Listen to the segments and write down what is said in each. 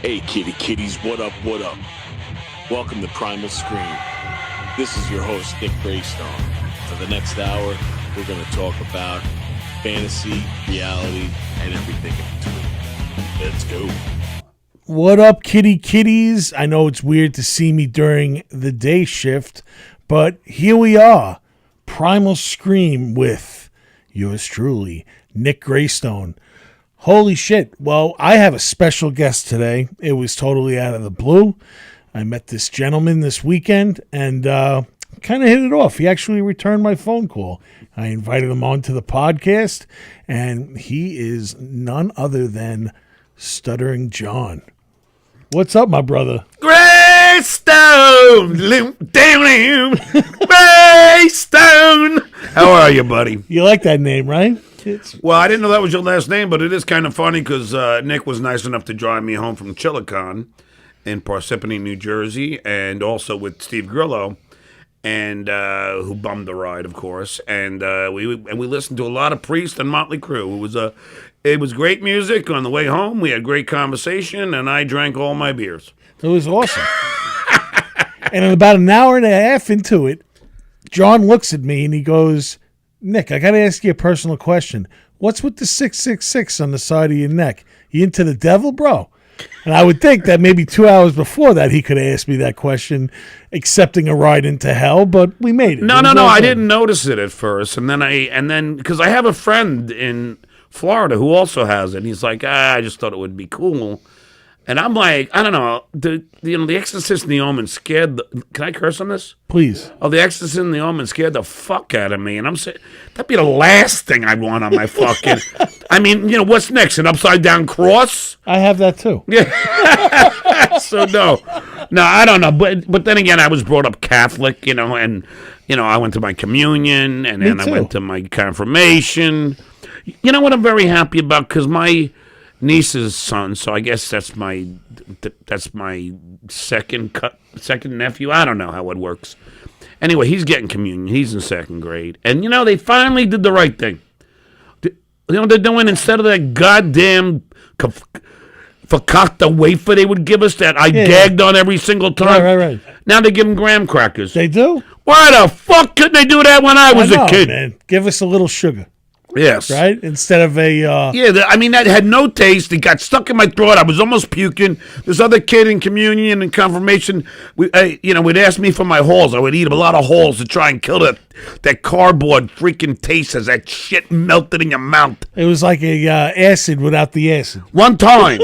Hey kitties, what up, what up? Welcome to Primal Scream. This is your host, Nick Graystone. For the next hour, we're going to talk about fantasy, reality, and everything in between. Let's go. What up, kitties? I know it's weird to see me during the day shift, but here we are. Primal Scream with yours truly, Nick Graystone. Holy shit. Well, I have a special guest today. It was totally out of the blue. I met this gentleman this weekend and kind of hit it off. He actually returned my phone call. I invited him onto the podcast, and he is none other than Stuttering John. What's up, my brother? Graystone! Graystone! How are you, buddy? You like that name, right? Well, I didn't know that was your last name, but it is kind of funny because Nick was nice enough to drive me home from Chillicothe in Parsippany, New Jersey, and also with Steve Grillo, and who bummed the ride, of course. And we listened to a lot of Priest and Motley Crue. It was great music on the way home. We had great conversation, and I drank all my beers. It was awesome. And about an hour and a half into it, John looks at me and he goes, Nick, I got to ask you a personal question. What's with the 666 on the side of your neck? You into the devil, bro? And I would think that maybe 2 hours before that he could have asked me that question, accepting a ride into hell, but we made it. No, I didn't notice it at first. And then because I have a friend in Florida who also has it. And he's like, I just thought it would be cool. And I'm like, I don't know. The Exorcist and the Omen scared can I curse on this? Please. Oh, the Exorcist and the Omen scared the fuck out of me. And I'm saying, that'd be the last thing I'd want on my fucking... I mean, what's next? An upside down cross? I have that too. Yeah. So, no, I don't know. But then again, I was brought up Catholic, and, I went to my communion, and then I went to my confirmation. You know what I'm very happy about? Because my niece's son, so I guess that's my second nephew. I don't know how it works. Anyway, he's getting communion. He's in second grade, and they finally did the right thing. They're doing, instead of that goddamn fakakta wafer they would give us that I gagged on every single time. Right. Now they give them graham crackers. They do? Why the fuck couldn't they do that when I was a kid? Man. Give us a little sugar. Yes. Right? Instead of a... that had no taste. It got stuck in my throat. I was almost puking. This other kid in communion and confirmation, would ask me for my halls. I would eat a lot of halls to try and kill that cardboard freaking taste as that shit melted in your mouth. It was like a acid without the acid. One time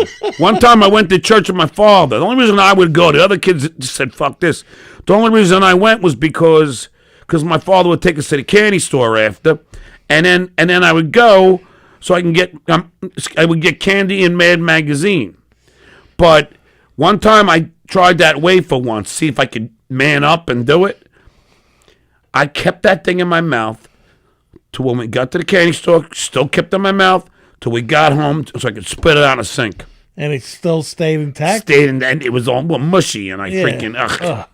I went to church with my father. The only reason I would go, the other kids just said, fuck this. The only reason I went was because my father would take us to the candy store after. And then I would go so I can get candy in Mad Magazine. But one time I tried that wafer once, see if I could man up and do it. I kept that thing in my mouth till when we got to the candy store, still kept it in my mouth till we got home so I could spit it out in a sink. And it still stayed intact? And it was all mushy, and I freaking, ugh.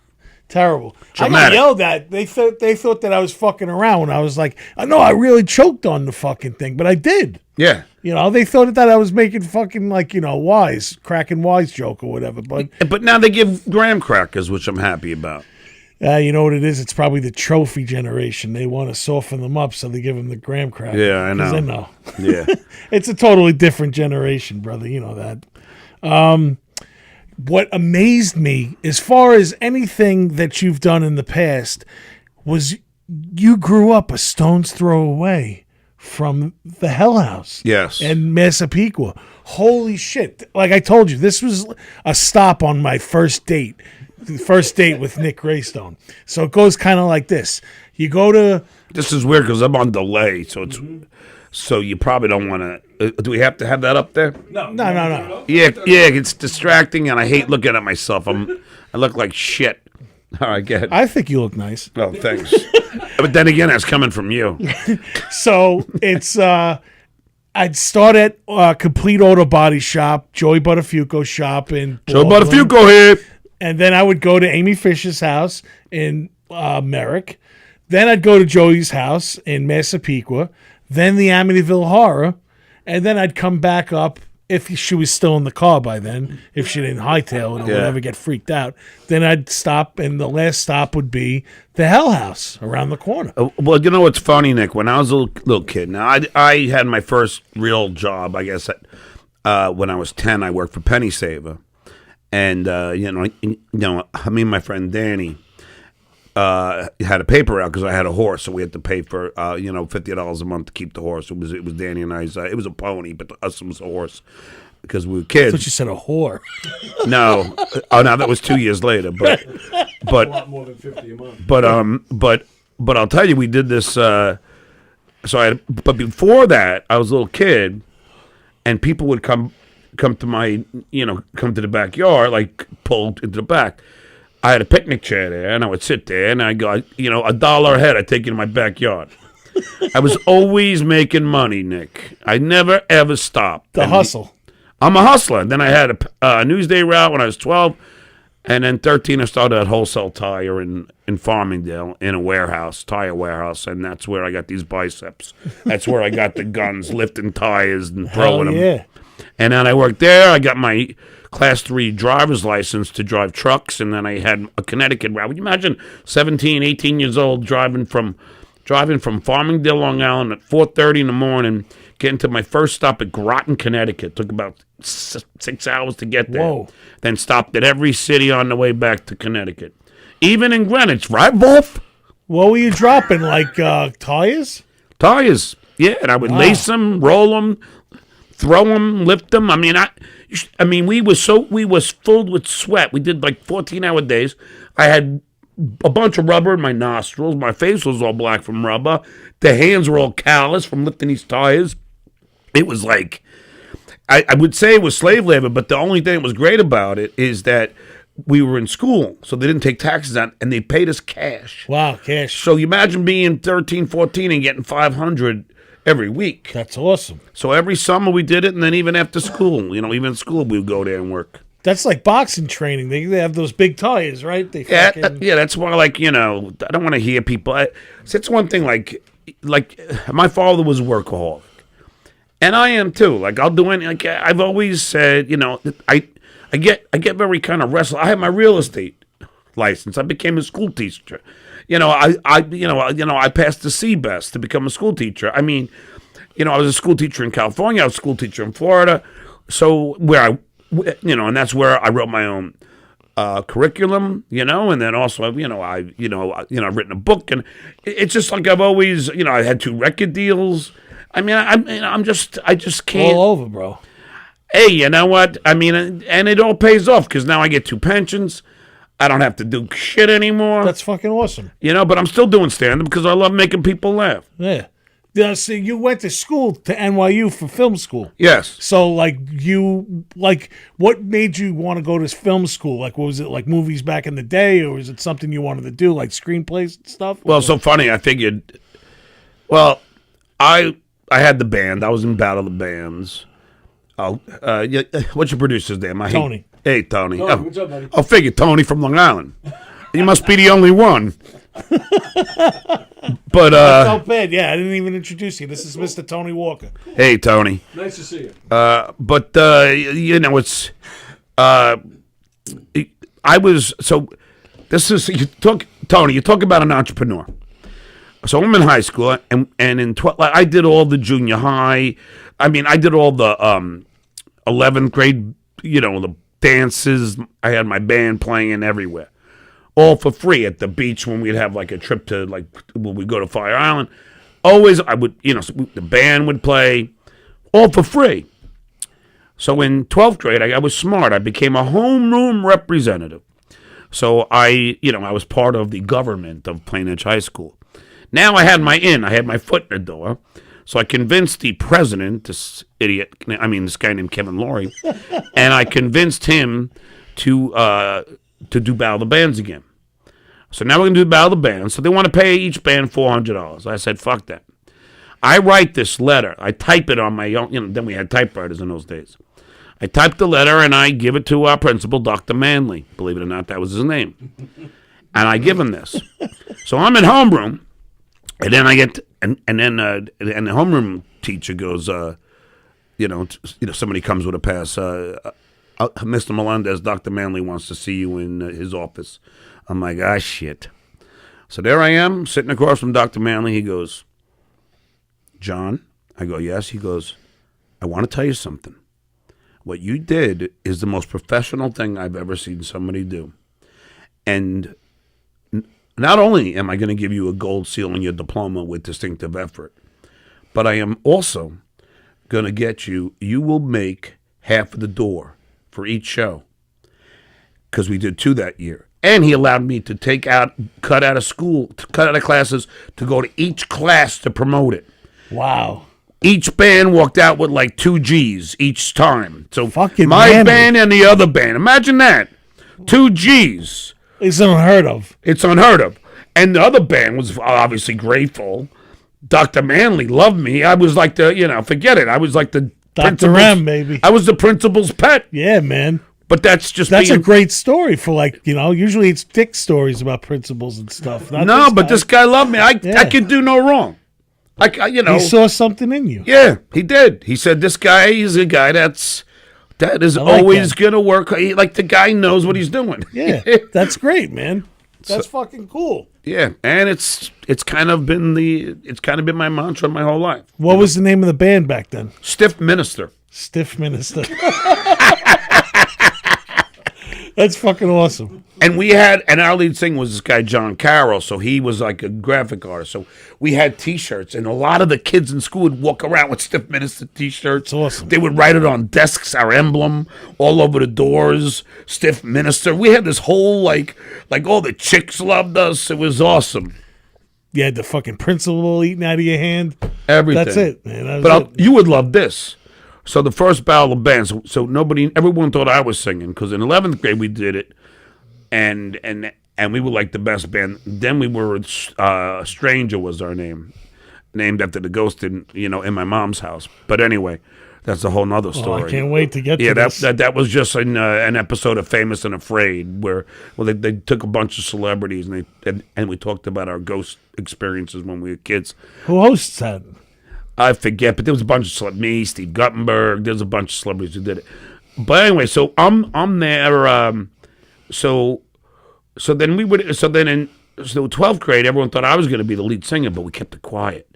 Terrible. Dramatic. I got yelled at. They thought that I was fucking around when I was like, no, I really choked on the fucking thing, but I did. Yeah. They thought that I was making fucking cracking wise joke or whatever. But now they give graham crackers, which I'm happy about. You know what it is? It's probably the trophy generation. They want to soften them up, so they give them the graham cracker. Yeah, I know. They know. Yeah. It's a totally different generation, brother. You know that. What amazed me, as far as anything that you've done in the past, was you grew up a stone's throw away from the Hell House. Yes. And Massapequa. Holy shit. Like I told you, this was a stop on my first date. The first date with Nick Graystone. So it goes kind of like this. You go to... This is weird because I'm on delay, so it's... So you probably don't want to... do we have to have that up there? No. Yeah, it's distracting, and I hate looking at myself. I look like shit. All right, go ahead. I think you look nice. Oh, thanks. But then again, that's coming from you. So it's... I'd start at Complete Auto Body Shop, Joey Buttafuoco shop in Joey Baldwin. Buttafuoco here. And then I would go to Amy Fisher's house in Merrick. Then I'd go to Joey's house in Massapequa. Then the Amityville Horror. And then I'd come back up if she was still in the car by then, if she didn't hightail it or whatever, get freaked out, then I'd stop, and the last stop would be the Hell House around the corner. Well, you know what's funny, Nick? When I was a little kid, now I had my first real job, I guess, when I was 10. I worked for Penny Saver. And, me and my friend Danny had a paper out because I had a horse, so we had to pay for, $50 a month to keep the horse. It was Danny and I's. It was a pony, but to us it was a horse because we were kids. I thought you said a whore. No. No, that was 2 years later. But a lot more than 50 a month. But I'll tell you, we did this. But before that, I was a little kid, and people would come to my, come to the backyard, like pulled into the back. I had a picnic chair there, and I would sit there, and I go, $1 a head, I'd take you to my backyard. I was always making money, Nick. I never, ever stopped. The hustle. I'm a hustler. And then I had a Newsday route when I was 12, and then 13, I started at Wholesale Tire in Farmingdale in a tire warehouse, and that's where I got these biceps. That's where I got the guns, lifting tires and throwing them. Yeah. And then I worked there. I got my Class 3 driver's license to drive trucks, and then I had a Connecticut route. Would you imagine 17, 18 years old driving from Farmingdale, Long Island at 4:30 in the morning, getting to my first stop at Groton, Connecticut. Took about 6 hours to get there. Whoa. Then stopped at every city on the way back to Connecticut. Even in Greenwich, right, Wolf? What were you dropping, like tires? Tires, yeah. And I would lace them, roll them, throw them, lift them. I mean, we was filled with sweat. We did like 14-hour days. I had a bunch of rubber in my nostrils. My face was all black from rubber. The hands were all calloused from lifting these tires. It was like, I would say it was slave labor, but the only thing that was great about it is that we were in school, so they didn't take taxes out, and they paid us cash. Wow, cash. So you imagine being 13, 14 and getting $500 every week. That's awesome. So every summer we did it, and then even after school, even in school we would go there and work. That's like boxing training. They have those big tires, right? They That's why, I don't want to hear people. It's one thing, like my father was a workaholic, and I am too. Like I'll do anything. Like I've always said, I get very kind of restless. I have my real estate license. I became a school teacher. I passed the CBEST to become a school teacher. I mean, I was a school teacher in California. I was a school teacher in Florida. So and that's where I wrote my own curriculum. And then also, I've written a book, and it's just like I've always, I had 2 record deals. I mean, I just can't. All over, bro. Hey, you know what? I mean, and it all pays off because now I get 2 pensions. I don't have to do shit anymore. That's fucking awesome. But I'm still doing stand-up because I love making people laugh. Yeah. So you went to school to NYU for film school. Yes. So, what made you want to go to film school? Like, what was it, like movies back in the day, or was it something you wanted to do, like screenplays and stuff? Well, so funny. I figured, I had the band. I was in Battle of the Bands. What's your producer's name? Tony. Hey, Tony. Oh, what's up, buddy? I'll figure Tony from Long Island. You must be the only one. But Not bad. Yeah, I didn't even introduce you. This is Mr. Tony Walker. Hey, Tony. Nice to see you. It's. I was so. This is Tony. You talk about an entrepreneur. So I'm in high school, and in 12, I did all the junior high. I mean, I did all the 11th grade. The dances. I had my band playing everywhere, all for free at the beach when we'd have like a trip to when we go to Fire Island. Always, I would, the band would play, all for free. So in 12th grade, I was smart. I became a homeroom representative. So I was part of the government of Plain Edge High School. Now I had my foot in the door. So I convinced the president, this guy named Kevin Laurie, and I convinced him to do Battle of the Bands again. So now we're going to do Battle of the Bands. So they want to pay each band $400. I said, fuck that. I write this letter. I type it on my own. Then we had typewriters in those days. I type the letter, and I give it to our principal, Dr. Manley. Believe it or not, that was his name. And I give him this. So I'm in homeroom, and then I get, and the homeroom teacher goes, somebody comes with a pass. Mr. Melendez, Dr. Manley wants to see you in his office. I'm like, shit. So there I am, sitting across from Dr. Manley. He goes, John? I go, yes. He goes, I want to tell you something. What you did is the most professional thing I've ever seen somebody do. And not only am I going to give you a gold seal on your diploma with distinctive effort, but I am also going to get you will make half of the door for each show. Because we did 2 that year. And he allowed me to cut out of classes to go to each class to promote it. Wow. Each band walked out with like 2 G's each time. So fucking my band and the other band. Imagine that. 2 G's. It's unheard of. It's unheard of. And the other band was obviously grateful. Dr. Manley loved me. I was like forget it. I was like the Dr. M, baby. I was the principal's pet. Yeah, man. But that's a great story for usually it's thick stories about principals and stuff. This guy loved me. I could do no wrong. He saw something in you. Yeah, he did. He said, this guy is a guy that is always going to work. The guy knows what he's doing. Yeah, that's great, man. That's fucking cool. Yeah, and it's kind of been my mantra my whole life. What was the name of the band back then? Stiff Minister. Stiff Minister. That's fucking awesome. And our lead singer was this guy, John Carroll, so he was like a graphic artist. So we had T-shirts, and a lot of the kids in school would walk around with Stiff Minister T-shirts. That's awesome. They would write it on desks, our emblem, all over the doors, Stiff Minister. We had this whole, like all the chicks loved us. It was awesome. You had the fucking principal eating out of your hand. Everything. That's it, man. You would love this. So the first battle of bands, everyone thought I was singing, because in 11th grade we did it, and we were like the best band. Then we were, Stranger was our name, named after the ghost in my mom's house. But anyway, that's a whole nother story. I can't wait to get to this. That was just an episode of Famous and Afraid, where they took a bunch of celebrities and we talked about our ghost experiences when we were kids. Who hosts that? I forget, but there was a bunch of celebrities. Me, Steve Guttenberg. There's a bunch of celebrities who did it. But anyway, so I'm there. So then in 12th grade, everyone thought I was going to be the lead singer, but we kept it quiet.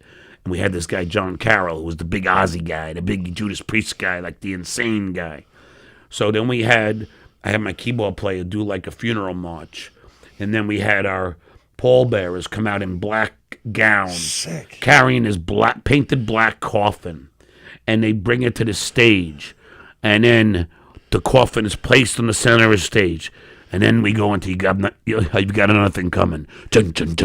And we had this guy, John Carroll, who was the big Ozzy guy, the big Judas Priest guy, like the insane guy. So then I had my keyboard player do like a funeral march. And then we had our pallbearers come out in black gowns, sick, carrying his painted black coffin. And they bring it to the stage. And then the coffin is placed on the center of the stage. And then we go into you've got another thing coming. Nice. And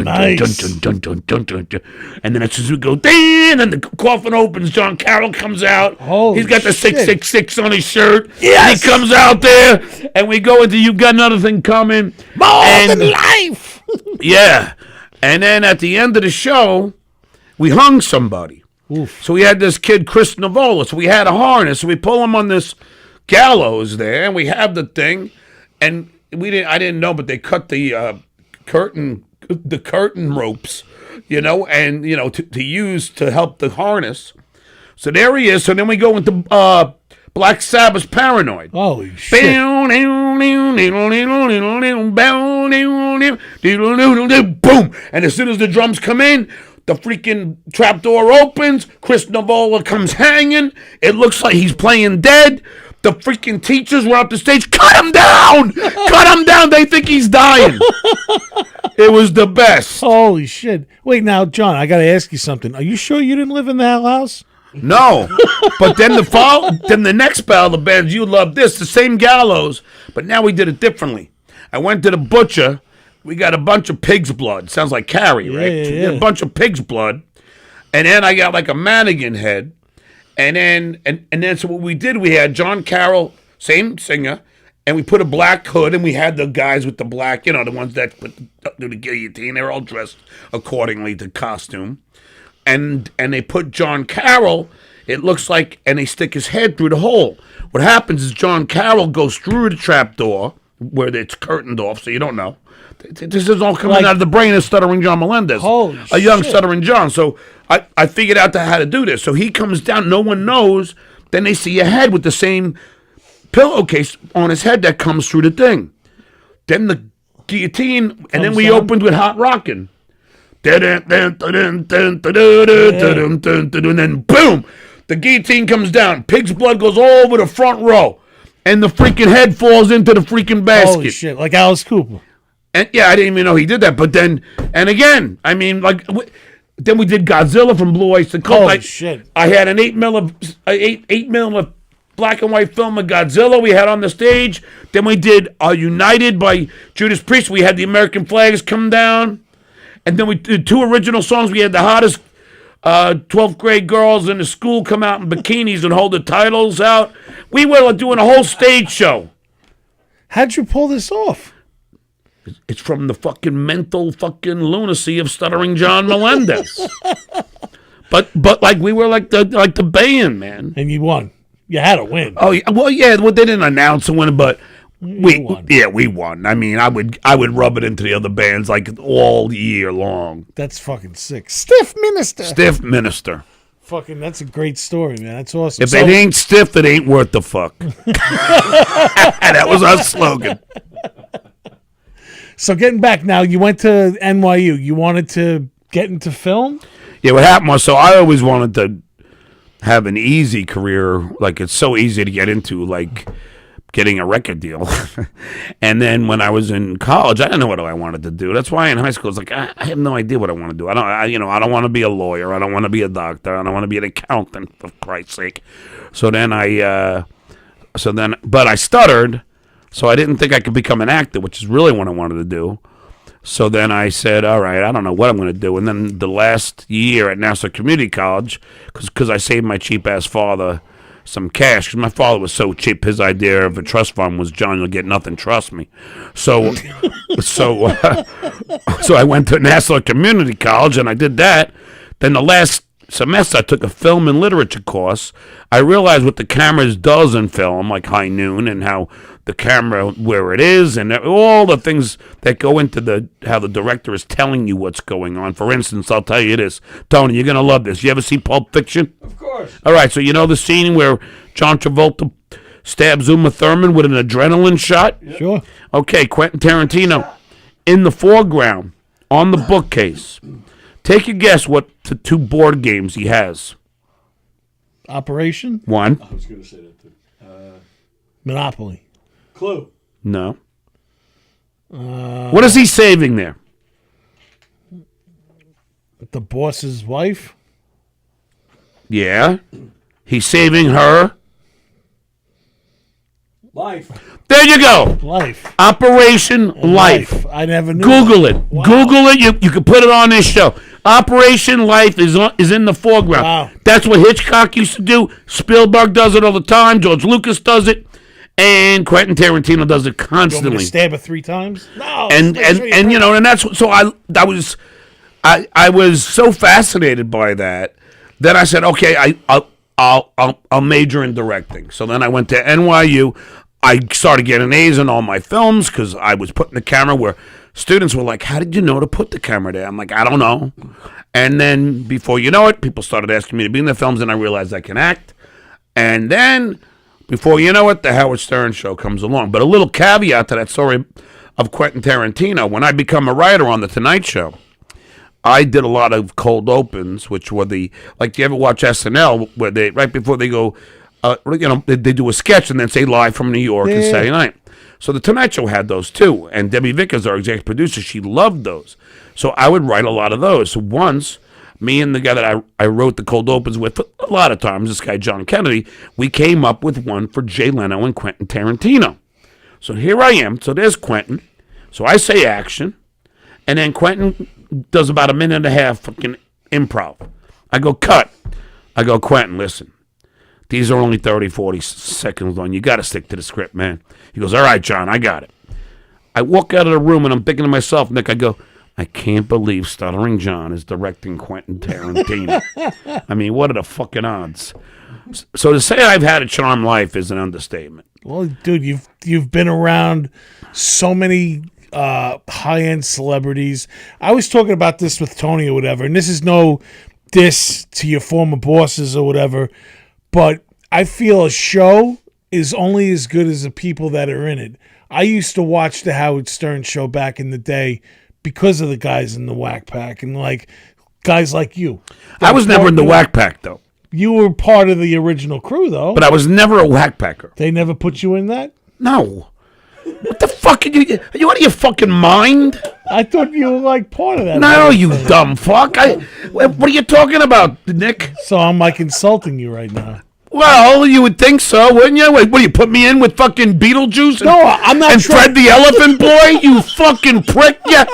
then as soon as we go, and then the coffin opens, John Carroll comes out. Holy He's got the 666 on his shirt. Yes! He comes out there, and we go into you've got another thing coming. More than life! Yeah. And then at the end of the show, we hung somebody. Oof. So we had this kid, Chris Navola. So we had a harness. So we pull him on this gallows there, and we have the thing. And I didn't know, but they cut the curtain ropes, to use to help the harness. So there he is. So then we go into Black Sabbath's Paranoid. Holy shit. Boom. And as soon as the drums come in, the freaking trapdoor opens. Chris Navola comes hanging. It looks like he's playing dead. The freaking teachers were up the stage. Cut him down! Cut him down! They think he's dying. It was the best. Holy shit. Wait, now, John, I got to ask you something. Are you sure you didn't live in the Hell House? No. But then the next battle of the bands, you love this, the same gallows, but now we did it differently. I went to the butcher. We got a bunch of pig's blood. Sounds like Carrie, right? Yeah, So we got a bunch of pig's blood. And then I got like a mannequin head. And then so what we did, we had John Carroll, same singer, and we put a black hood, and we had the guys with the black, the ones that do the guillotine. They were all dressed accordingly to costume. And they put John Carroll, it looks like, and they stick his head through the hole. What happens is John Carroll goes through the trapdoor, where it's curtained off, so you don't know. This is all coming out of the brain of Stuttering John Melendez. A young Stuttering John. So I figured out how to do this. So he comes down. No one knows Then they see a head with the same pillowcase on his head that comes through the thing. Then the guillotine, and then we opened with Hot Rockin'. And then boom, the guillotine comes down. Pig's blood goes all over the front row, and the freaking head falls into the freaking basket. Holy shit, like Alice Cooper. And yeah, I didn't even know he did that. But then, and again, I mean, like, then we did Godzilla from Blue Oyster Cult. Holy shit. I had an 8mm black and white film of Godzilla we had on the stage. Then we did United by Judas Priest. We had the American flags come down. And then we did 2 original songs. We had the hottest 12th grade girls in the school come out in bikinis and hold the titles out. We were doing a whole stage show. How'd you pull this off? It's from the fucking mental fucking lunacy of Stuttering John Melendez. but like we were like the band, man. And you won. You had to win. Oh yeah, well yeah, they didn't announce a winner, but we won. I mean, I would rub it into the other bands like all year long. That's fucking sick. Stiff Minister. Fucking, that's a great story, man. That's awesome. If it ain't stiff, it ain't worth the fuck. That was our slogan. So getting back now, you went to NYU. You wanted to get into film? Yeah, what happened was, so I always wanted to have an easy career. Like, it's so easy to get into, like getting a record deal. And then when I was in college, I didn't know what I wanted to do. That's why in high school, it's like, I have no idea what I want to do. I don't want to be a lawyer. I don't want to be a doctor. I don't want to be an accountant, for Christ's sake. But I stuttered. So I didn't think I could become an actor, which is really what I wanted to do. So then I said, all right, I don't know what I'm going to do. And then the last year at Nassau Community College, because I saved my cheap-ass father some cash, because my father was so cheap, his idea of a trust fund was, John, you'll get nothing, trust me. So I went to Nassau Community College, and I did that. Then the last semester, I took a film and literature course. I realized what the cameras does in film, like High Noon, and how the camera, where it is, and all the things that go into how the director is telling you what's going on. For instance, I'll tell you this. Tony, you're going to love this. You ever see Pulp Fiction? Of course. All right, so you know the scene where John Travolta stabs Uma Thurman with an adrenaline shot? Yep. Sure. Okay, Quentin Tarantino, in the foreground, on the bookcase. Take a guess what the 2 board games he has. Operation? 1. I was going to say that too. Monopoly. Clue. No. What is he saving there? The boss's wife? Yeah. He's saving her. Life. There you go. Life. Operation Life. I never knew. Google that. it. Wow. Google it. You can put it on this show. Operation Life is in the foreground. Wow. That's what Hitchcock used to do. Spielberg does it all the time. George Lucas does it. And Quentin Tarantino does it You want me constantly. to stab her 3 times? No. And you know, and that's so I was so fascinated by that I said, okay, I'll major in directing. So then I went to NYU. I started getting A's in all my films because I was putting the camera where students were like, how did you know to put the camera there? I'm like, I don't know. And then before you know it, people started asking me to be in the films, and I realized I can act. And then before you know it, the Howard Stern show comes along. But a little caveat to that story of Quentin Tarantino, when I become a writer on The Tonight Show, I did a lot of cold opens, which were do you ever watch SNL, where they, right before they go, they do a sketch and then say live from New York and Saturday night. So The Tonight Show had those too. And Debbie Vickers, our executive producer, she loved those. So I would write a lot of those. So once, me and the guy that I wrote the cold opens with a lot of times, this guy John Kennedy, we came up with one for Jay Leno and Quentin Tarantino. So here I am. So there's Quentin. So I say action. And then Quentin does about a minute and a half fucking improv. I go, cut. I go, Quentin, listen. These are only 30, 40 seconds long. You got to stick to the script, man. He goes, all right, John, I got it. I walk out of the room, and I'm thinking to myself, Nick, I go, I can't believe Stuttering John is directing Quentin Tarantino. I mean, what are the fucking odds? So to say I've had a charmed life is an understatement. Well, dude, you've been around so many high-end celebrities. I was talking about this with Tony or whatever, and this is no diss to your former bosses or whatever, but I feel a show is only as good as the people that are in it. I used to watch the Howard Stern show back in the day because of the guys in the Whack Pack and like guys like you. I was never in the Whack Pack though. You were part of the original crew though. But I was never a Whack Packer. They never put you in that? No. What the fuck are you out of your fucking mind? I thought you were like part of that. No, you dumb fuck. What are you talking about, Nick? So I'm like insulting you right now. Well, you would think so, wouldn't you? What do you put me in with fucking Beetlejuice? No, I'm not. And Fred the Elephant Boy? You fucking prick! Yeah.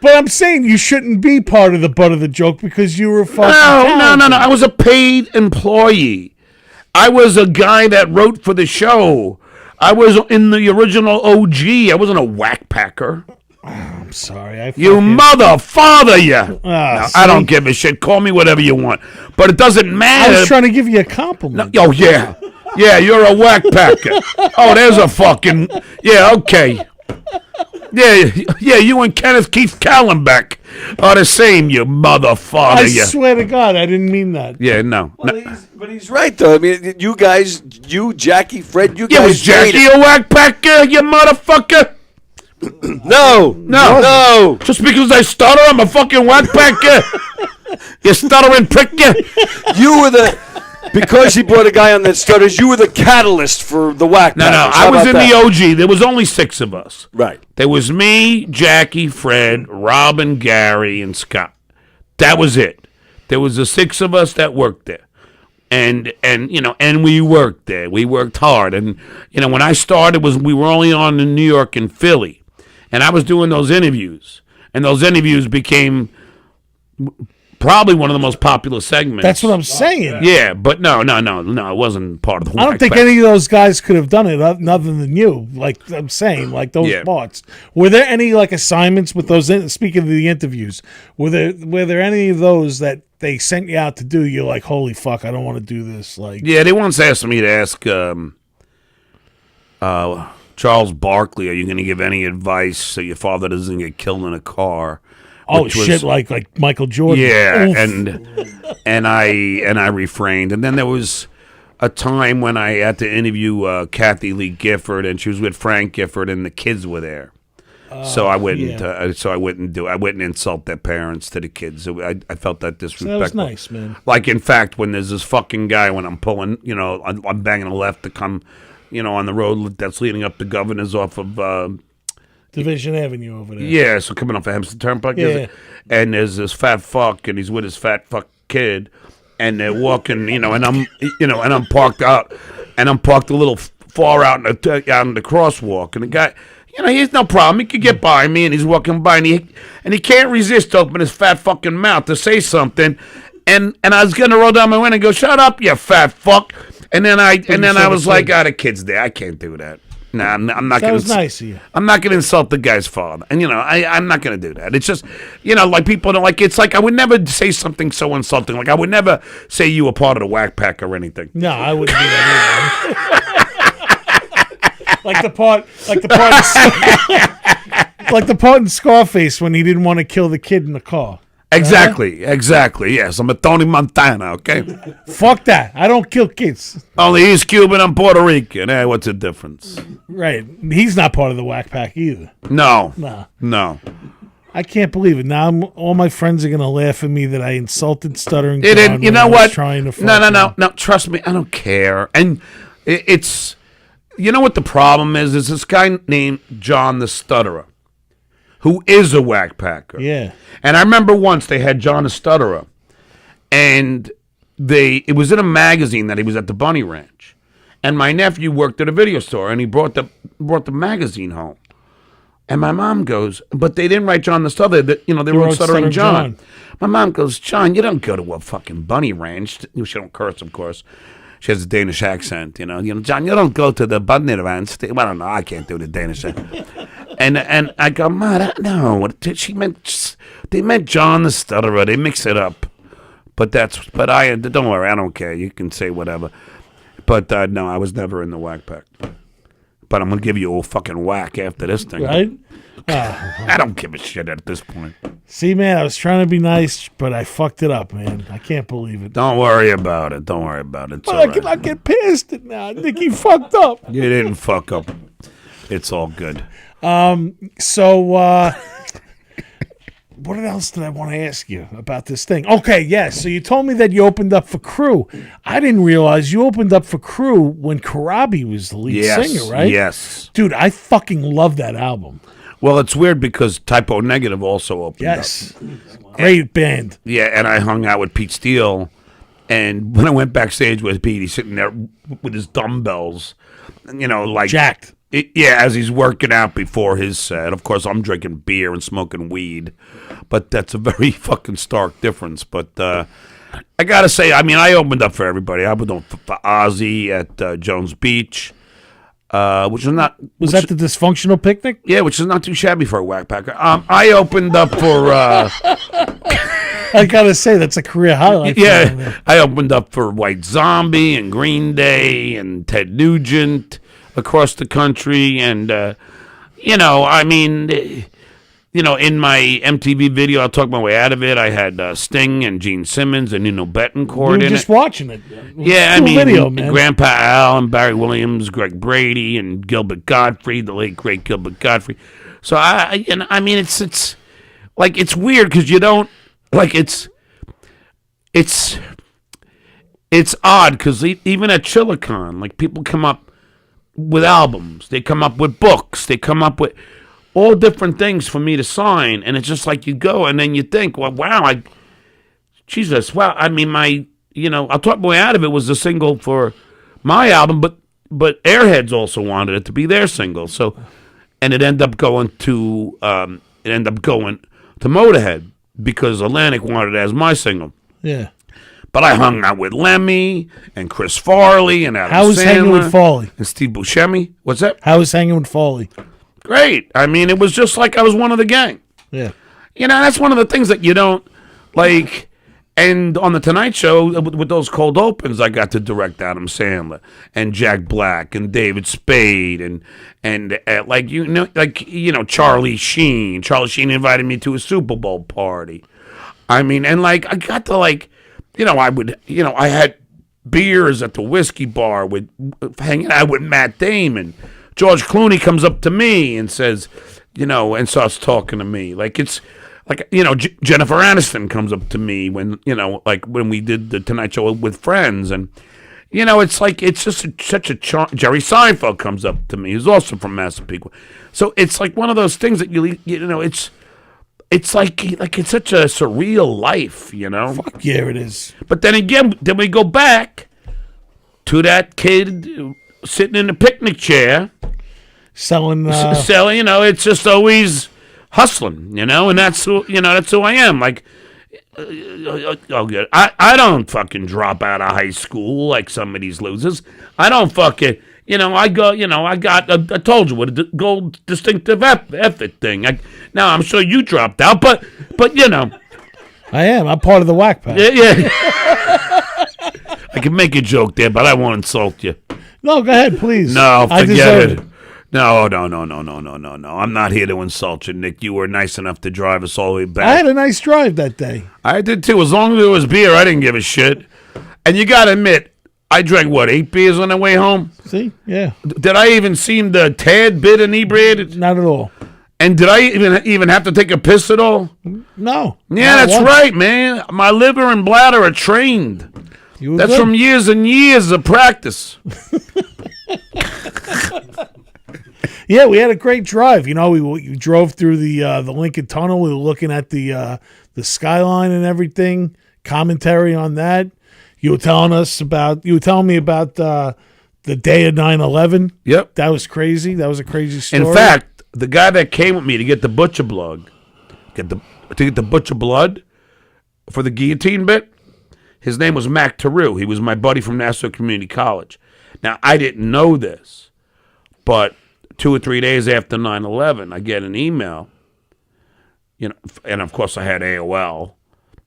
But I'm saying you shouldn't be part of the butt of the joke because you were fucking. No. I was a paid employee. I was a guy that wrote for the show. I was in the original OG. I wasn't a whack packer. I'm sorry. You mother father, you. I don't see? give a shit. Call me whatever you want. But it doesn't matter. I was trying to give you a compliment. Oh, yeah. Yeah, you're a whack packer. Oh, there's a fucking... Yeah, okay. Yeah, you and Kenneth Keith Kallenbeck are the same, you mother father, I you. swear to God, I didn't mean that. Yeah, no. But he's right, though. I mean, you guys, Jackie, Fred, you Yeah, guys... was Jackie a whack packer, you motherfucker? No. Just because I stutter, I'm a fucking whack packer. You stuttering prick, you. You were the... Because he brought a guy on that stutters, you were the catalyst for the whack. No, packers. I How was about in that? the OG. There was only 6 of us. Right. There was me, Jackie, Fred, Robin, Gary, and Scott. That was it. There was the 6 of us that worked there. And we worked there. We worked hard. And, when I started, we were only on in New York and Philly. And I was doing those interviews. And those interviews became probably one of the most popular segments. That's what I'm saying. Yeah, but no, it wasn't part of the I don't think any of those guys could have done it other than you. Like I'm saying, like those parts. Were there any like assignments with those? Speaking of the interviews, were there any of those that they sent you out to do? You're like, holy fuck, I don't want to do this. Like, yeah, they once asked me to ask Charles Barkley, are you going to give any advice so your father doesn't get killed in a car? Oh shit! Like Michael Jordan. Yeah, Oof. and I refrained. And then there was a time when I had to interview Kathy Lee Gifford, and she was with Frank Gifford, and the kids were there. So I wouldn't. I wouldn't insult their parents to the kids. I felt that disrespectful. That was nice, man. Like in fact, when there's this fucking guy when I'm pulling, I'm banging a left to come, on the road that's leading up to Governor's off of. Division Avenue over there. Yeah, so coming off of Hempstead Turnpike. Yeah. And there's this fat fuck, and he's with his fat fuck kid, and they're walking, and I'm parked out, and I'm parked a little far out in the crosswalk, and the guy, he has no problem. He could get by me, and he's walking by, and he can't resist opening his fat fucking mouth to say something, and I was gonna roll down my window and go, "Shut up, you fat fuck," and then I was like, "Ah, the kid's there. I can't do that." No, I'm not going to. That was nice of you. I'm not going to insult the guy's father, and I'm not going to do that. It's just, like people don't like. It's like I would never say something so insulting. Like I would never say you were part of the whack pack or anything. No, I wouldn't do that either. like the part in Scarface when he didn't want to kill the kid in the car. Exactly. Yes, I'm a Tony Montana. Okay. Fuck that. I don't kill kids. Only he's Cuban, I'm Puerto Rican. Hey, what's the difference? Right. He's not part of the whack pack either. No. Nah. No. I can't believe it. Now all my friends are going to laugh at me that I insulted stuttering. It didn't. You know what? Trying to No. Trust me, I don't care. And it's, what the problem is? Is this guy named John the Stutterer, who is a whack packer. Yeah. And I remember once they had John the Stutterer, and it was in a magazine that he was at the Bunny Ranch, and my nephew worked at a video store, and he brought the magazine home, and my mom goes, but they didn't write John the Stutterer, they wrote Stuttering John. My mom goes, John, you don't go to a fucking Bunny Ranch. She don't curse, of course. She has a Danish accent, John, you don't go to the Bunny Ranch. Well, I don't know, I can't do the Danish accent. And I go, Ma, no, they meant John the Stutterer. They mix it up. But don't worry, I don't care. You can say whatever. But no, I was never in the whack pack. but I'm gonna give you a fucking whack after this thing. Right? I don't give a shit at this point. See, man, I was trying to be nice, but I fucked it up, man. I can't believe it. Don't worry about it. Don't worry about it. It's But all I right. cannot get past it now. Nicky fucked up. You didn't fuck up. It's all good. So, what else did I want to ask you about this thing? Okay, yes. So you told me that you opened up for Crew. I didn't realize you opened up for Crew when Karabi was the lead singer, right? Yes. Dude, I fucking love that album. Well, it's weird because Typo Negative also opened up. Yes. Great band. Yeah, and I hung out with Pete Steele, and when I went backstage with Pete, he's sitting there with his dumbbells, like Jacked. as he's working out before his set. Of course, I'm drinking beer and smoking weed, but that's a very fucking stark difference. But I gotta say, I mean, I opened up for everybody. I opened up for Ozzy at Jones Beach, which is not Was that the Dysfunctional Picnic? yeah, which is not too shabby for a whack packer. I opened up for. I gotta say, that's a career highlight. for him, Yeah, man. I opened up for White Zombie and Green Day and Ted Nugent across the country, and I mean, in my MTV video, I'll talk my way out of it. I had Sting and Gene Simmons and Nino We Betancourt were in just it. watching it. Yeah, I Cool mean, video, man. Grandpa Al and Barry Williams, Greg Brady, and Gilbert Gottfried, the late great Gilbert Gottfried. So I mean, it's like it's weird because you don't like it's odd because even at Chilicon, like people come up with albums, they come up with books, they come up with all different things for me to sign, and it's just like you go and then you think, well, wow, Jesus, wow. I mean, I'll talk my way out of it was a single for my album, but Airheads also wanted it to be their single, so and it ended up going to Motorhead because Atlantic wanted it as my single. Yeah. But I hung out with Lemmy and Chris Farley and Adam How was Sandler hanging with Foley? and Steve Buscemi. What's that? How was hanging with Foley? Great. I mean, it was just like I was one of the gang. Yeah. That's one of the things that you don't like. And on the Tonight Show, with those cold opens, I got to direct Adam Sandler and Jack Black and David Spade and Charlie Sheen. Charlie Sheen invited me to a Super Bowl party. I mean, and I got to I had beers at the whiskey bar hanging out with Matt Damon. George Clooney comes up to me and says, and starts talking to me. Jennifer Aniston comes up to me when we did the Tonight Show with friends. And, it's just such a charm. Jerry Seinfeld comes up to me. He's also from Massapequa. So it's like one of those things that it's like it's such a surreal life, Fuck yeah, it is. But then again, we go back to that kid sitting in a picnic chair, Selling. selling. It's just always hustling, and that's who I am. Like, I don't fucking drop out of high school like some of these losers. I don't fucking. I told you what a gold distinctive effort thing. Now, I'm sure you dropped out, but I am. I'm part of the whack pack. yeah. I can make a joke there, but I won't insult you. No, go ahead, please. No, I forget deserve it. No. I'm not here to insult you, Nick. You were nice enough to drive us all the way back. I had a nice drive that day. I did too. As long as there was beer, I didn't give a shit. And you got to admit, I drank, 8 beers on the way home? See? Yeah. Did I even seem the tad bit inebriated? Not at all. And did I even have to take a piss at all? No. Yeah, Not that's once. right, man. My liver and bladder are trained. You were That's good. from years and years of practice. Yeah, we had a great drive. We drove through the Lincoln Tunnel. We were looking at the skyline and everything. Commentary on that. You were telling me about the day of 9/11. Yep. That was crazy. That was a crazy story. In fact, the guy that came with me to get the butcher blood, to get the butcher blood for the guillotine bit, his name was Mac Taru. He was my buddy from Nassau Community College. Now, I didn't know this, but 2 or 3 days after 9/11, I get an email, and of course I had AOL,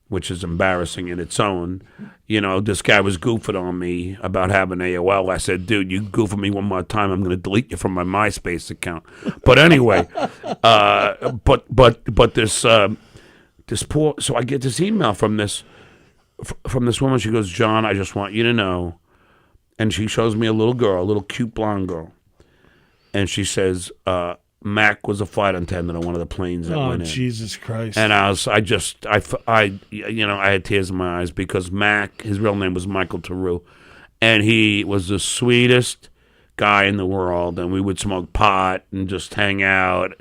which is embarrassing in its own. You know, this guy was goofing on me about having AOL. I said, dude, you goof on me one more time, I'm going to delete you from my MySpace account. But anyway, but this poor, so I get this email from this woman. She goes, John, I just want you to know. And she shows me a little girl, a little cute blonde girl. And she says, Mac was a flight attendant on one of the planes that went in. Jesus Christ. And I had tears in my eyes because Mac, his real name was Michael Theroux, and he was the sweetest guy in the world, and we would smoke pot and just hang out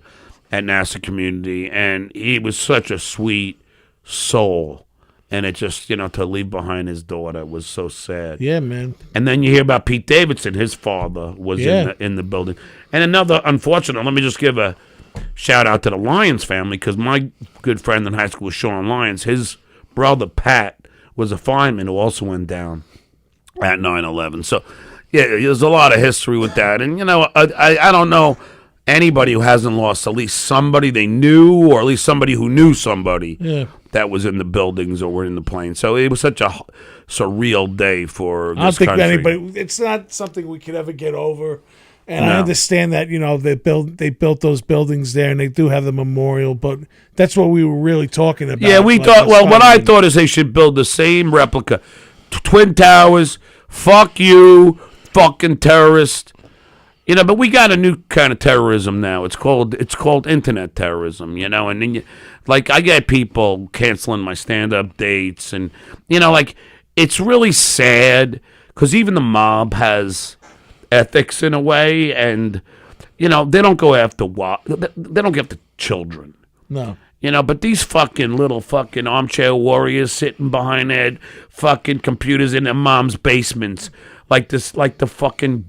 at NASA Community, and he was such a sweet soul. And it just, to leave behind his daughter was so sad. Yeah, man. And then you hear about Pete Davidson. His father was in the building. And another unfortunate, let me just give a shout out to the Lyons family, because my good friend in high school was Sean Lyons. His brother, Pat, was a fireman who also went down at 9/11. So, yeah, there's a lot of history with that. And, I don't know anybody who hasn't lost at least somebody they knew, or at least somebody who knew somebody that was in the buildings or were in the plane. So it was such a surreal day for this country. Anybody. It's not something we could ever get over. And I understand that they built those buildings there, and they do have the memorial. But that's what we were really talking about. Yeah, we thought. Well, what I thought is they should build the same replica, Twin Towers. Fuck you, fucking terrorist. But we got a new kind of terrorism now. It's called internet terrorism, and then I get people canceling my stand-up dates, and it's really sad because even the mob has ethics in a way, and they don't go after they don't go after children. No. But these little armchair warriors sitting behind their fucking computers in their mom's basements, like the fucking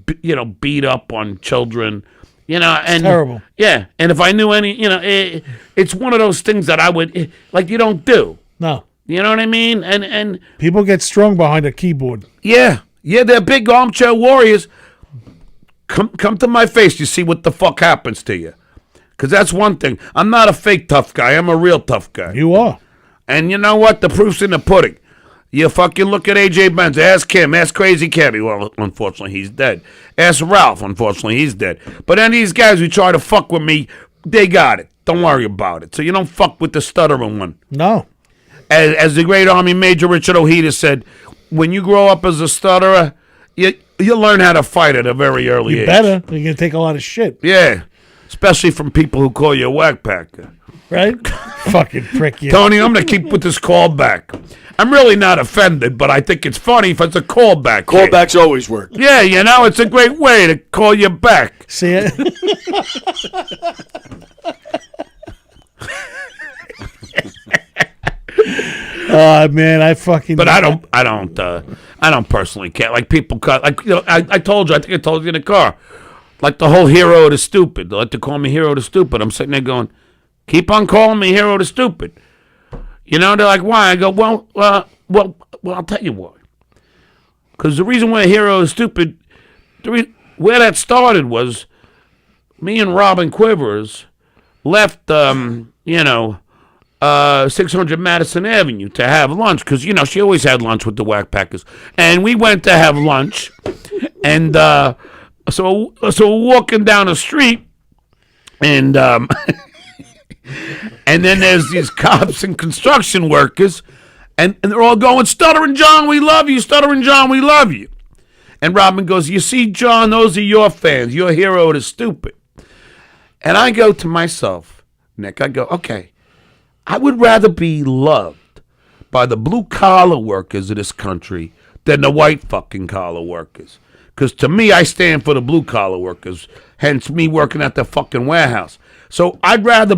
beat up on children, and it's terrible. Yeah, and if I knew any, it's one of those things that I would you don't do. No. You know what I mean? And people get strung behind a keyboard. Yeah, they're big armchair warriors. Come to my face, you see what the fuck happens to you. Because that's one thing. I'm not a fake tough guy. I'm a real tough guy. You are. And you know what? The proof's in the pudding. You fucking look at AJ Benz. Ask him. Ask Crazy Cabby. Well, unfortunately, he's dead. Ask Ralph. Unfortunately, he's dead. But any of these guys who try to fuck with me, they got it. Don't worry about it. So you don't fuck with the stuttering one. No. As the great Army Major Richard Ojeda said, when you grow up as a stutterer, you learn how to fight at a very early age. You better. You're going to take a lot of shit. Yeah. Especially from people who call you a whackpacker. Right? Fucking prick you. Tony, I'm going to keep with this callback. I'm really not offended, but I think it's funny if it's a callback. Callbacks always work. Yeah, it's a great way to call you back. See it? Man, I fucking. But I don't personally care. Like people cut. I told you. I think I told you in the car. Like the whole hero to stupid. They like to call me hero to stupid. I'm sitting there going, keep on calling me hero to stupid. They're like, why? I go, well, I'll tell you why. Because the reason why hero is stupid, where that started was me and Robin Quivers left, 600 Madison Avenue to have lunch. Because, she always had lunch with the Whackpackers. And we went to have lunch. And, So we're walking down the street, and and then there's these cops and construction workers, and they're all going, Stuttering John, we love you, Stuttering John, we love you. And Robin goes, you see, John, those are your fans. Your hero is stupid. And I go to myself, Nick, okay, I would rather be loved by the blue-collar workers of this country than the white fucking collar workers. Because to me, I stand for the blue-collar workers, hence me working at the fucking warehouse. So I'd rather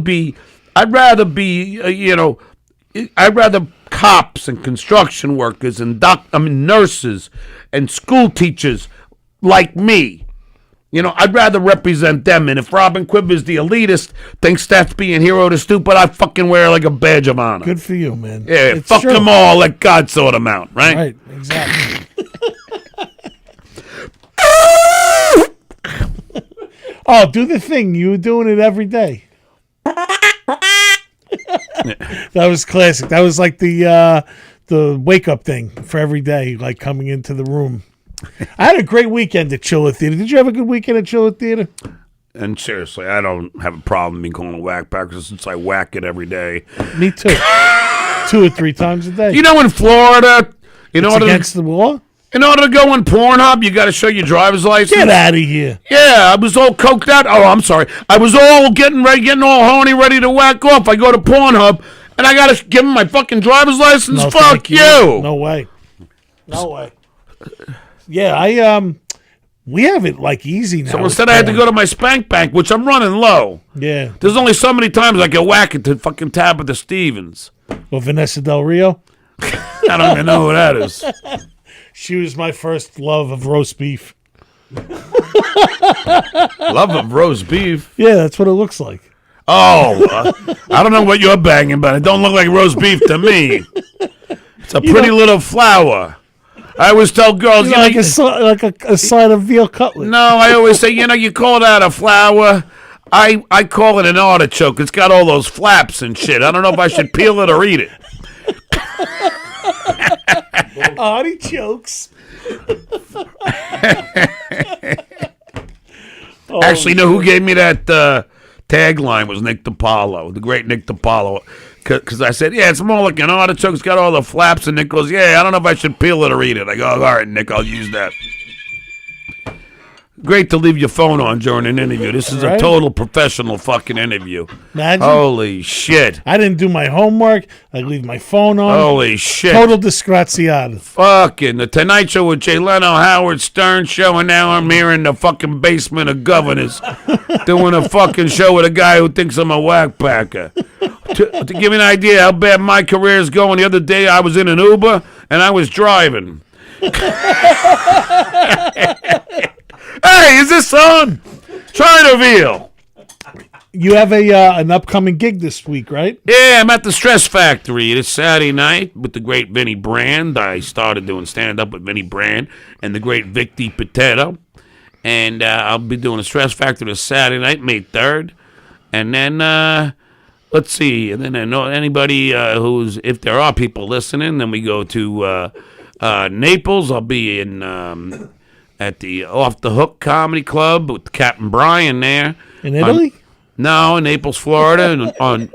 cops and construction workers and nurses and school teachers like me. I'd rather represent them. And if Robin Quivers, the elitist, thinks that's being hero to stupid, I fucking wear like a badge of honor. Good for you, man. Yeah, it's fuck true. Them all, let God sort them out, right? Right, exactly. Oh, do the thing. You were doing it every day. That was classic. That was like the wake up thing for every day, like coming into the room. I had a great weekend at Chiller Theater. Did you have a good weekend at Chiller Theater? And seriously, I don't have a problem being called a whack packer since I whack it every day. Me too. 2 or 3 times a day. You know, in Florida, it's against the law? in order to go on Pornhub, you got to show your driver's license. Get out of here. Yeah, I was all coked out. Oh, I'm sorry. I was all getting all horny, ready to whack off. I go to Pornhub, and I got to give him my fucking driver's license. No, Fuck thank you. No way. No way. Yeah, we have it like easy now. So instead, I had to go to my spank bank, which I'm running low. Yeah. There's only so many times I can whack it to fucking Tabitha Stevens. Or Vanessa Del Rio. I don't even know who that is. She was my first love of roast beef. Love of roast beef. Yeah, that's what it looks like. Oh, I don't know what you're banging, but it don't look like roast beef to me. It's a pretty little flower. I always tell girls, Like a side of veal cutlet. No, I always say, you call that a flower. I call it an artichoke. It's got all those flaps and shit. I don't know if I should peel it or eat it. Artichokes. Actually, you know who gave me that tagline was Nick DiPaolo, the great Nick DiPaolo. Because I said, yeah, it's more like an artichoke. It's got all the flaps. And Nick goes, yeah, I don't know if I should peel it or eat it. I go, all right, Nick, I'll use that. Great to leave your phone on during an interview. This is a total professional fucking interview. Imagine. Holy shit. I didn't do my homework. I leave my phone on. Holy shit. Total disgraziata. Fucking The Tonight Show with Jay Leno, Howard Stern show, and now I'm here in the fucking basement of Governors doing a fucking show with a guy who thinks I'm a whack packer. To give you an idea how bad my career is going, the other day I was in an Uber and I was driving. Hey, is this on? Try to reveal. You have an upcoming gig this week, right? Yeah, I'm at the Stress Factory this Saturday night with the great Vinny Brand. I started doing stand-up with Vinny Brand and the great Vic DiPotato. And I'll be doing the Stress Factory this Saturday night, May 3rd. And then, let's see, and then I know anybody who's, if there are people listening, then we go to Naples. I'll be in at the Off the Hook Comedy Club with Captain Brian there. In Italy? No, in Naples, Florida, on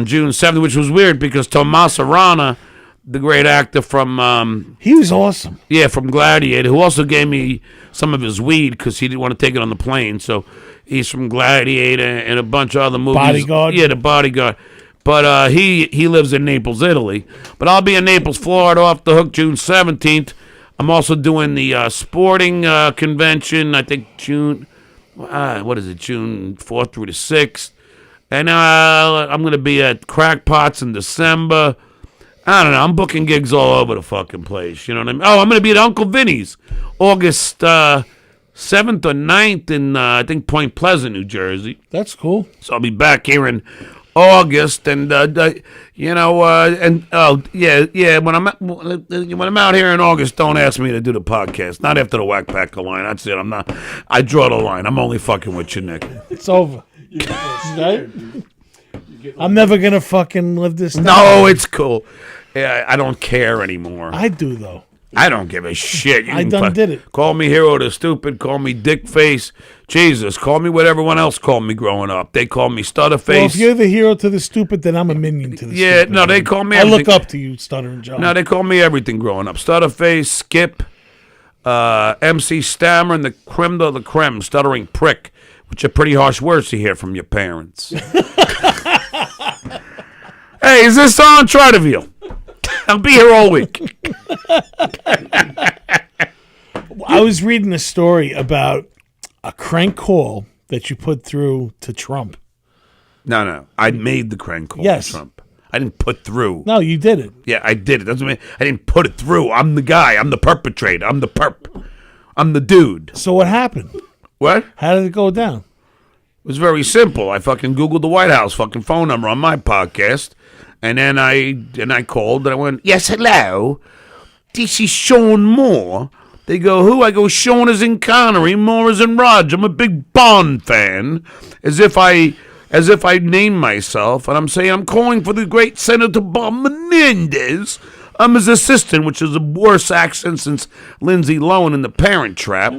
June 7th, which was weird because Tommaso Rana, the great actor from... he was awesome. Yeah, from Gladiator, who also gave me some of his weed because he didn't want to take it on the plane. So he's from Gladiator and a bunch of other movies. Bodyguard? Yeah, The Bodyguard. But he lives in Naples, Italy. But I'll be in Naples, Florida, Off the Hook, June 17th. I'm also doing the sporting convention, I think June 4th through the 6th. And I'm going to be at Crackpots in December. I don't know. I'm booking gigs all over the fucking place. You know what I mean? Oh, I'm going to be at Uncle Vinny's August 7th or 9th in, I think, Point Pleasant, New Jersey. That's cool. So I'll be back here in August, and when I'm out here in August, don't ask me to do the podcast. Not after the Whack Packer line. That's it. I'm not. I draw the line. I'm only fucking with you, Nick. It's over. Right? I'm never gonna fucking live this down. No, it's cool. Yeah, I don't care anymore. I do though. I don't give a shit. I done did it. Call me hero to stupid. Call me dick face. Jesus, call me what everyone else called me growing up. They called me stutter face. Well, if you're the hero to the stupid, then I'm a minion to the stupid. Yeah, no, they call me I everything. look up to you, Stuttering John. No, they call me everything growing up. Stutter face, Skip, MC Stammer, and the creme de la creme, stuttering prick, which are pretty harsh words to hear from your parents. Hey, is this on? Try to reveal. I'll be here all week. I was reading a story about a crank call that you put through to Trump. No. I made the crank call Yes. to Trump. I didn't put through. No, you did it. Yeah, I did it. Doesn't mean I didn't put it through. I'm the guy. I'm the perpetrator. I'm the perp. I'm the dude. So what happened? What? How did it go down? It was very simple. I fucking Googled the White House fucking phone number on my podcast, and then I called and I went, yes, hello, this is Sean Moore. They go, who? I go, Sean is in Connery, Moore is in Roger. I'm a big Bond fan. As if I as if I named myself, and I'm saying I'm calling for the great Senator Bob Menendez. I'm his assistant, which is a worse accent since Lindsay Lohan in The Parent Trap.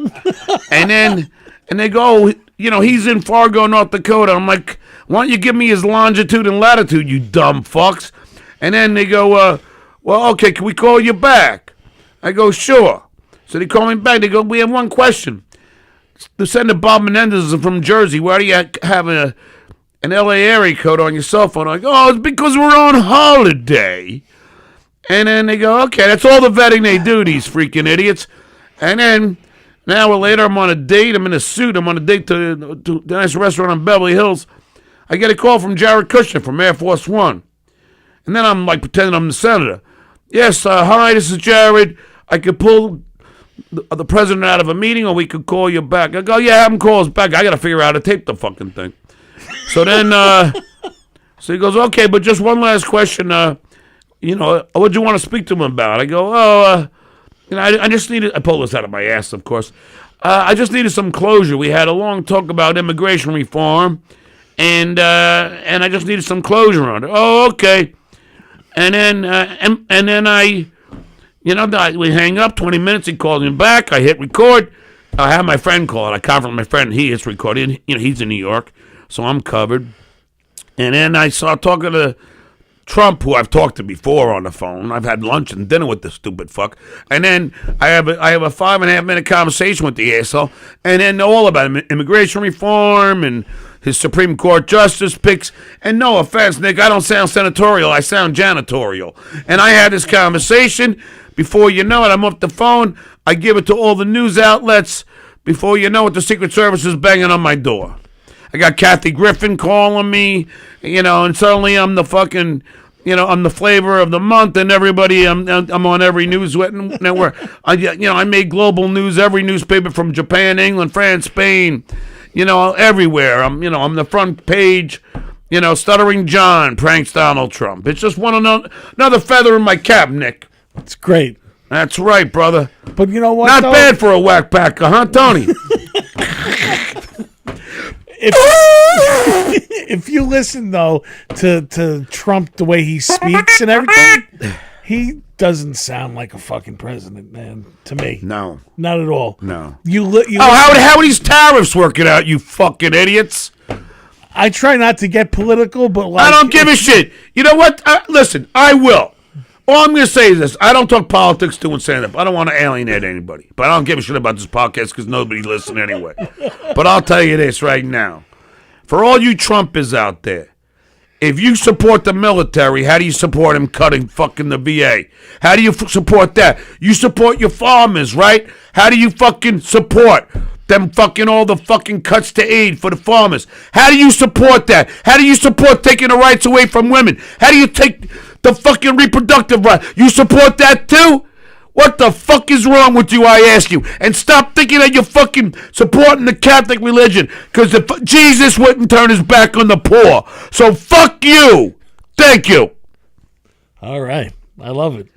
and they go, he's in Fargo, North Dakota. I'm like, why don't you give me his longitude and latitude, you dumb fucks? And then they go, well, okay, can we call you back? I go, sure. So they call me back. They go, we have one question. The Senator Bob Menendez is from Jersey. Why do you have an LA area code on your cell phone? I go, oh, it's because we're on holiday. And then they go, okay, that's all the vetting they do, these freaking idiots. And then an hour later, I'm on a date. I'm in a suit. I'm on a date to the nice restaurant in Beverly Hills. I get a call from Jared Kushner from Air Force One. And then I'm like pretending I'm the senator. Yes, hi, this is Jared. I could pull the president out of a meeting, or we could call you back. I go, yeah, have him call us back. I got to figure out how to tape the fucking thing. So then, so he goes, okay, but just one last question. What do you want to speak to him about? I go, I just needed, I pulled this out of my ass, of course. I just needed some closure. We had a long talk about immigration reform, and I just needed some closure on it. Oh, okay. And then we hang up. 20 minutes. He calls me back. I hit record. I have my friend call it. I conference my friend. He hits record. He's in New York, so I'm covered. And then I start talking to Trump, who I've talked to before on the phone. I've had lunch and dinner with this stupid fuck. And then I have a 5.5 minute conversation with the asshole, and then all about immigration reform and his Supreme Court justice picks. And no offense, Nick, I don't sound senatorial. I sound janitorial. And I had this conversation. Before you know it, I'm off the phone. I give it to all the news outlets. Before you know it, the Secret Service is banging on my door. I got Kathy Griffin calling me, and suddenly I'm the fucking, I'm the flavor of the month, and everybody, I'm on every news network. I made global news, every newspaper from Japan, England, France, Spain, everywhere. I'm the front page. Stuttering John pranks Donald Trump. It's just another feather in my cap, Nick. It's great. That's right, brother. But you know what? Not bad for a whack packer, huh, Tony? If you listen though to Trump, the way he speaks and everything, he doesn't sound like a fucking president, man. To me, no, not at all. No. How are these tariffs working out? You fucking idiots! I try not to get political, but I don't give a shit. You know what? Listen, I will. All I'm going to say is this. I don't talk politics to stand-up. I don't want to alienate anybody. But I don't give a shit about this podcast because nobody's listening anyway. But I'll tell you this right now. For all you Trumpers out there, if you support the military, how do you support him cutting fucking the VA? How do you support that? You support your farmers, right? How do you fucking support them fucking all the fucking cuts to aid for the farmers? How do you support that? How do you support taking the rights away from women? How do you take the fucking reproductive right? You support that too? What the fuck is wrong with you, I ask you? And stop thinking that you're fucking supporting the Catholic religion, because Jesus wouldn't turn his back on the poor. So fuck you. Thank you. All right. I love it.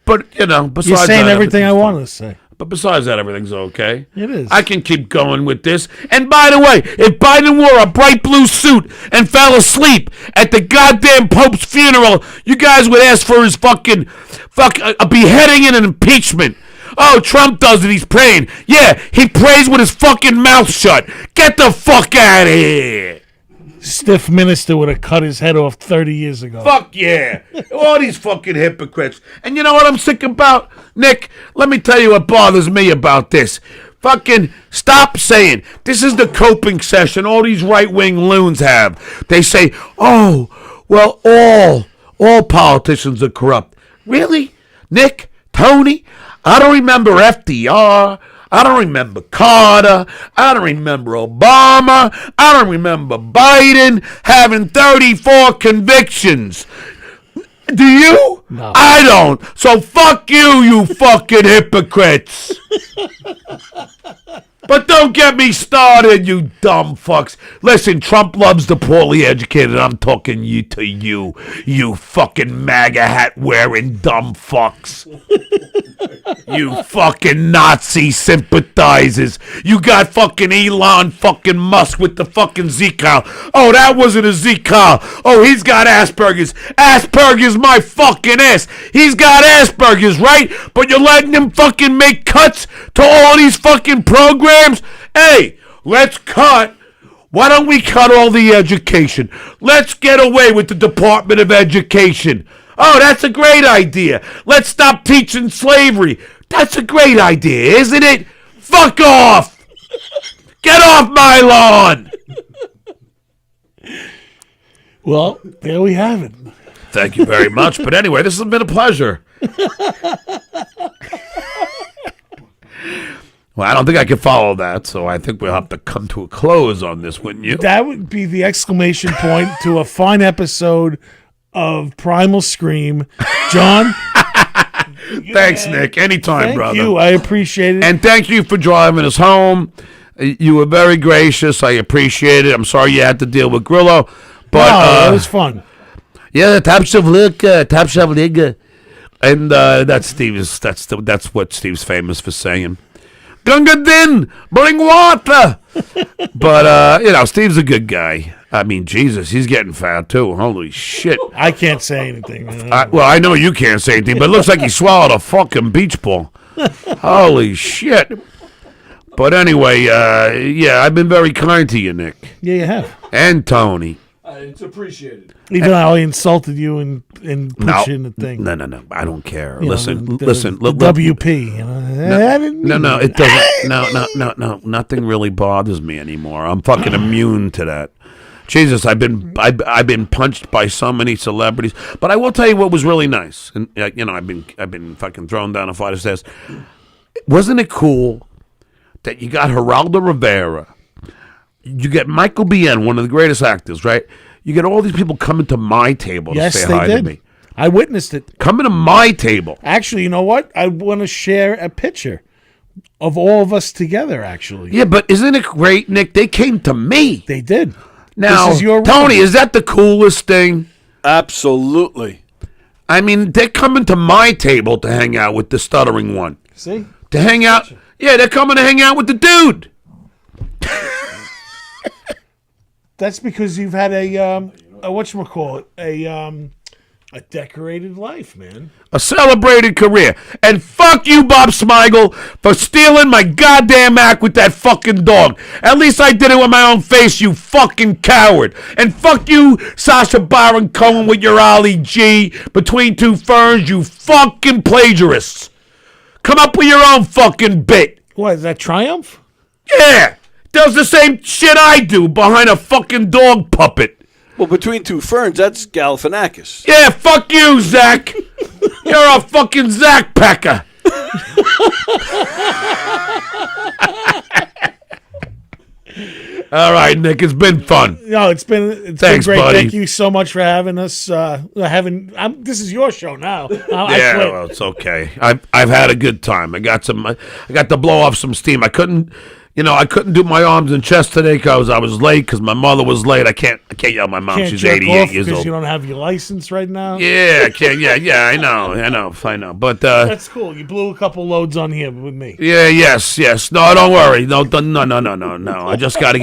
But, besides you're saying that, everything I want to say. But besides that, everything's okay. It is. I can keep going with this. And by the way, if Biden wore a bright blue suit and fell asleep at the goddamn Pope's funeral, you guys would ask for his a beheading and an impeachment. Oh, Trump does it. He's praying. Yeah, he prays with his fucking mouth shut. Get the fuck out of here. Stiff minister would have cut his head off 30 years ago. Fuck yeah. All these fucking hypocrites. And you know what I'm sick about, Nick? Let me tell you what bothers me about this. Fucking stop saying, this is the coping session all these right-wing loons have. They say, oh, well, all politicians are corrupt. Really? Nick? Tony? I don't remember FDR. I don't remember Carter. I don't remember Obama. I don't remember Biden having 34 convictions. Do you? No. I don't. So fuck you, you fucking hypocrites. But don't get me started, you dumb fucks. Listen, Trump loves the poorly educated. I'm talking to you, you fucking MAGA hat wearing dumb fucks. You fucking Nazi sympathizers. You got fucking Elon fucking Musk with the fucking Z-Kyle. Oh, that wasn't a Z-Kyle. Oh, he's got Asperger's. Asperger's my fucking ass. He's got Asperger's, right? But you're letting him fucking make cuts to all these fucking programs? Hey, let's cut. Why don't we cut all the education? Let's get away with the Department of Education. Oh, that's a great idea. Let's stop teaching slavery. That's a great idea, isn't it? Fuck off. Get off my lawn. Well, there we have it. Thank you very much. But anyway, this has been a pleasure. Well, I don't think I can follow that, so I think we'll have to come to a close on this, wouldn't you? That would be the exclamation point to a fine episode of Primal Scream. John? Thanks, Nick. Anytime, Thank brother. you. I appreciate it. And thank you for driving us home. You were very gracious. I appreciate it. I'm sorry you had to deal with Grillo. But it was fun. yeah, taps of liquor. And that's Steve's. That's what Steve's famous for saying. Gunga din, bring water. But Steve's a good guy. I mean, Jesus, he's getting fat too. Holy shit. I can't say anything. I know you can't say anything, but it looks like he swallowed a fucking beach ball. Holy shit. But anyway, I've been very kind to you, Nick. Yeah, you have. And Tony. It's appreciated. Even though I insulted you and put you in the thing. No. I don't care. You know, Listen. the WP. No. It doesn't. No. Nothing really bothers me anymore. I'm fucking immune to that. Jesus, I've been punched by so many celebrities. But I will tell you what was really nice. And I've been fucking thrown down a flight of stairs. Wasn't it cool that you got Geraldo Rivera? You get Michael Biehn, one of the greatest actors, right? You get all these people coming to my table to say hi to me. I witnessed it. Coming to my table. Actually, you know what? I want to share a picture of all of us together, actually. Yeah, but isn't it great, Nick? They came to me. They did. Now, This is your Tony, room. is that the coolest thing? Absolutely. I mean, they're coming to my table to hang out with the stuttering one. See? To hang out. Yeah, they're coming to hang out with the dude. That's because you've had a whatchamacallit, a decorated life, man. A celebrated career. And fuck you, Bob Smigel, for stealing my goddamn act with that fucking dog. At least I did it with my own face, you fucking coward. And fuck you, Sacha Baron Cohen, with your Ollie G between two ferns, you fucking plagiarists. Come up with your own fucking bit. What, is that Triumph? Yeah. Does the same shit I do behind a fucking dog puppet. Well, between two ferns, that's Galifianakis. Yeah, fuck you, Zach. You're a fucking Zach Pecker. All right, Nick, it's been fun. No, it's been Thanks, great. buddy. Thank you so much for having us. This is your show now. I Yeah, quit. well, it's okay. I've had a good time. I got to blow off some steam. I couldn't do my arms and chest today because I was late because my mother was late. I can't yell at my mom. Can't She's jerk 88 off years because old. you don't have your license right now. Yeah, I can't. Yeah, I know. But That's cool. You blew a couple loads on here with me. yeah, yes. No, don't worry. No. I just gotta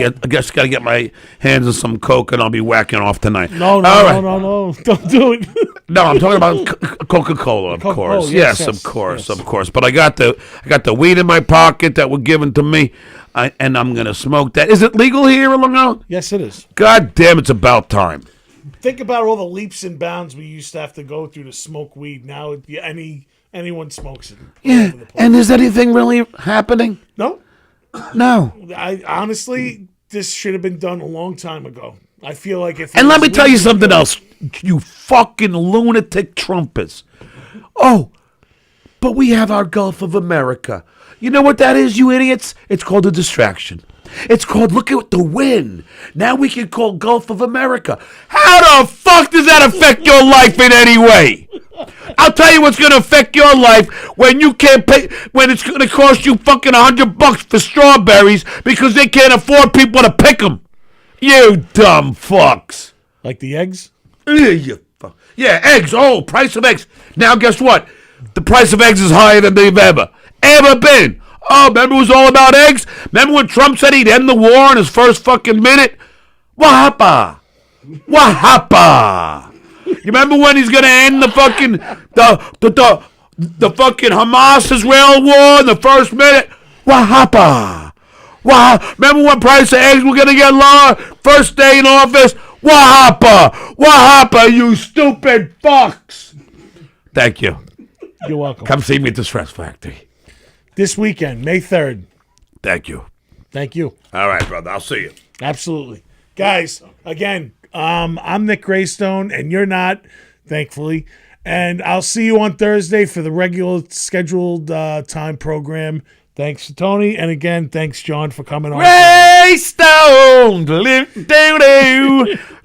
get my hands on some coke and I'll be whacking off tonight. No, All right. no. Don't do it. No, I'm talking about Coca-Cola, of Coca-Cola, course. yes, Of course. yes. But I got the weed in my pocket that were given to me, and I'm gonna smoke that. Is it legal here in Long Island? Yes, it is. God damn, it's about time. Think about all the leaps and bounds we used to have to go through to smoke weed. Now anyone smokes it. all over the place. And is anything really happening? No, No. I honestly, this should have been done a long time ago. I feel like if And it let was me tell you legal- something else, you fucking lunatic Trumpers. Oh, but we have our Gulf of America. You know what that is, you idiots? It's called a distraction. It's called Look at the Wind. Now we can call Gulf of America. How the fuck does that affect your life in any way? I'll tell you what's going to affect your life when you can't pay, when it's going to cost you fucking $100 for strawberries because they can't afford people to pick them. You dumb fucks. Like the eggs? Yeah, eggs. Oh, price of eggs. Now guess what? The price of eggs is higher than they've ever been. Oh, remember it was all about eggs? Remember when Trump said he'd end the war in his first fucking minute? What happened? You remember when he's gonna end the fucking the fucking Hamas-Israel war in the first minute? What happened? Remember when price of eggs were gonna get lower? First day in office? What happened, you stupid fucks? Thank you. You're welcome. Come see me at the Stress Factory. This weekend, May 3rd. Thank you. Thank you. All right, brother. I'll see you. Absolutely. Guys, again, I'm Nick Graystone, and you're not, thankfully. And I'll see you on Thursday for the regular scheduled time program. Thanks to Tony. And again, thanks, John, for coming on. Graystone.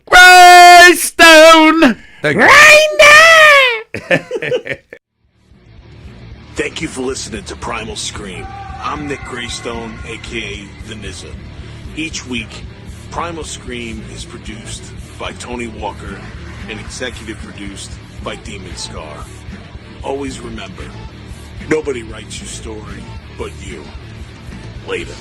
Graystone. Thank you. Thank you for listening to Primal Scream. I'm Nick Graystone, a.k.a. The Nizza. Each week, Primal Scream is produced by Tony Walker and executive produced by Demon Scar. Always remember, nobody writes your story but you. Later.